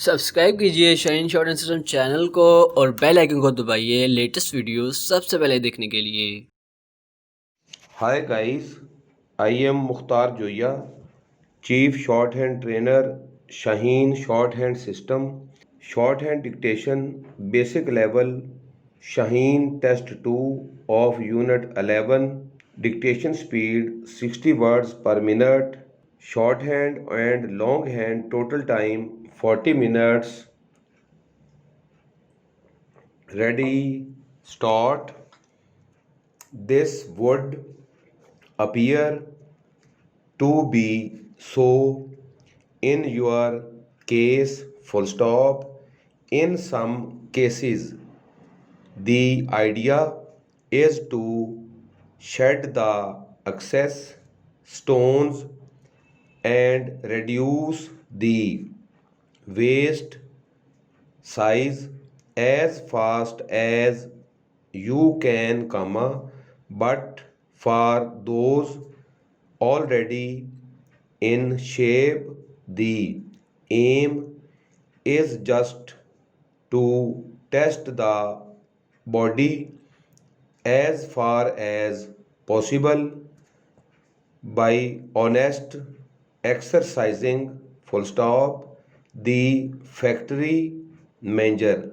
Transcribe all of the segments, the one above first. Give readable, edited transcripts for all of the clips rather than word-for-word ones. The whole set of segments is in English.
Subscribe कीजिए shine short and system channel को और बेल आइकन को दबाइए लेटेस्ट वीडियो सबसे पहले देखने के लिए। Hi guys, I am Mukhtar Joya, Chief Shorthand Trainer, Shaheen Shorthand System, Shorthand Dictation, Basic Level, Shaheen Test 2 of Unit 11, Dictation Speed 60 words per minute, Shorthand and Longhand total time 40 minutes. Ready, start. This would appear to be so in your case, full stop. In some cases, the idea is to shed the excess stones and reduce the waist size as fast as you can, but for those already in shape, the aim is just to test the body as far as possible by honest exercising, full stop. The factory manager,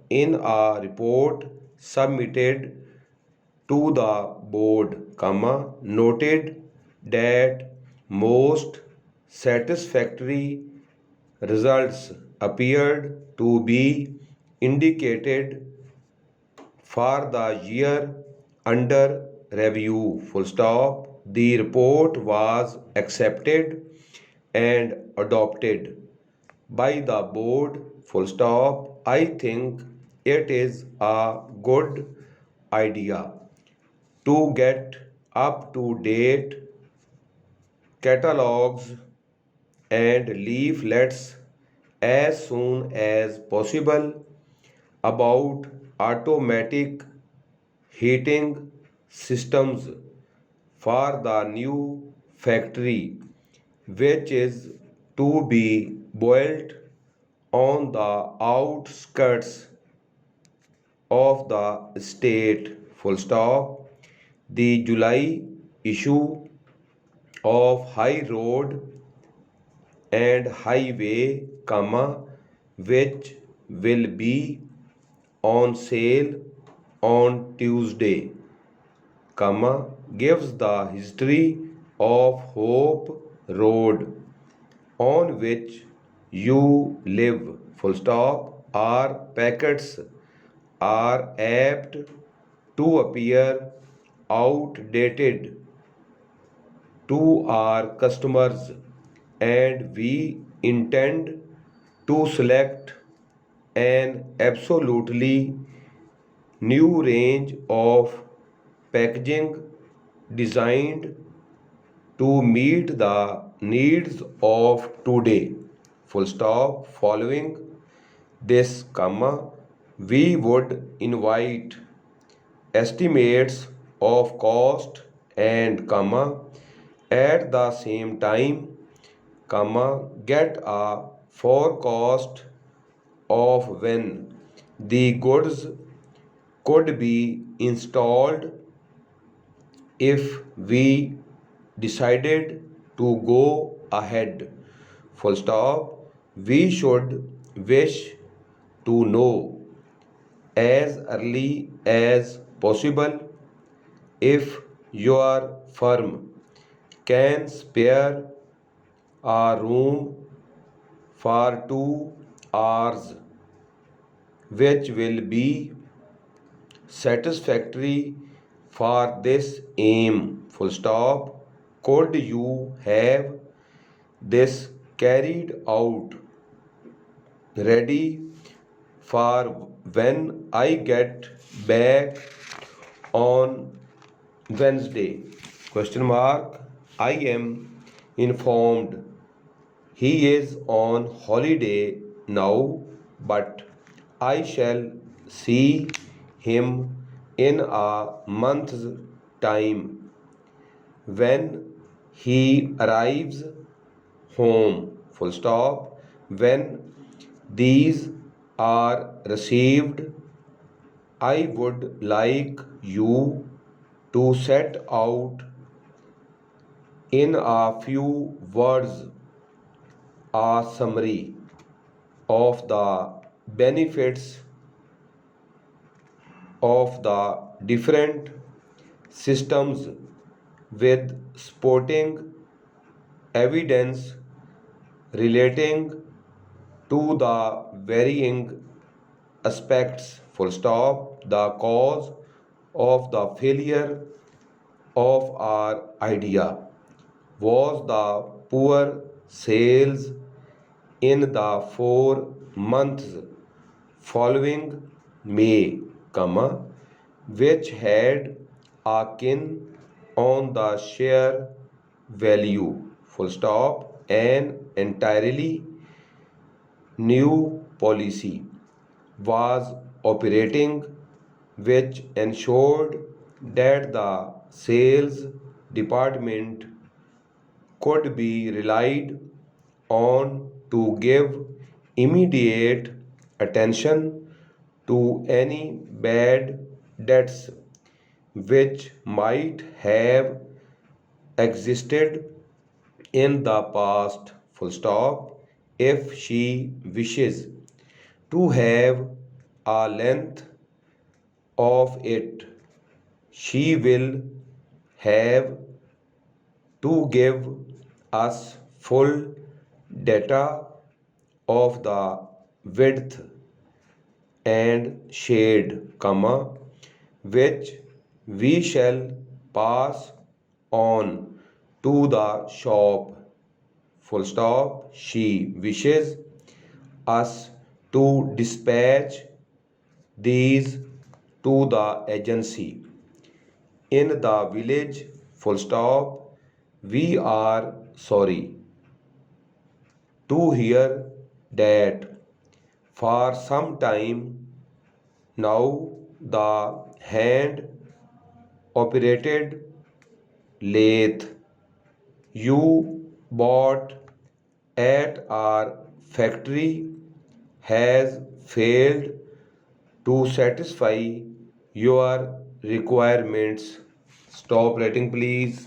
in a report submitted to the board, noted that most satisfactory results appeared to be indicated for the year under review, full stop. The report was accepted and adopted by the board, full stop. I think it is a good idea to get up to date catalogs and leaflets as soon as possible about automatic heating systems for the new factory, which is to be built on the outskirts of the state, full stop. The July issue of High Road and Highway, which will be on sale on Tuesday, gives the history of Hope Road on which you live, full stop. Our packets are apt to appear outdated to our customers, and we intend to select an absolutely new range of packaging designed to meet the needs of today, full stop. Following this, we would invite estimates of cost and, at the same time, get a forecast of when the goods could be installed if we decided to go ahead, full stop. We should wish to know as early as possible if your firm can spare a room for 2 hours, which will be satisfactory for this aim, full stop. Could you have this carried out ready for when I get back on Wednesday, question mark. I am informed he is on holiday now, but I shall see him in a month's time. When he arrives home, full stop, When these are received, I would like you to set out in a few words a summary of the benefits of the different systems with supporting evidence relating to the varying aspects, full stop, the cause of the failure of our idea was the poor sales in the 4 months following May, which had a kin on the share value, full stop, an entirely new policy was operating which ensured that the sales department could be relied on to give immediate attention to any bad debts which might have existed in the past, full stop. If she wishes to have a length of it, she will have to give us full data of the width and shade, which we shall pass on to the shop, full stop. She wishes us to dispatch these to the agency in the village, full stop. We are sorry to hear that for some time now the hand operated lathe you bought at our factory has failed to satisfy your requirements. Stop rating, please.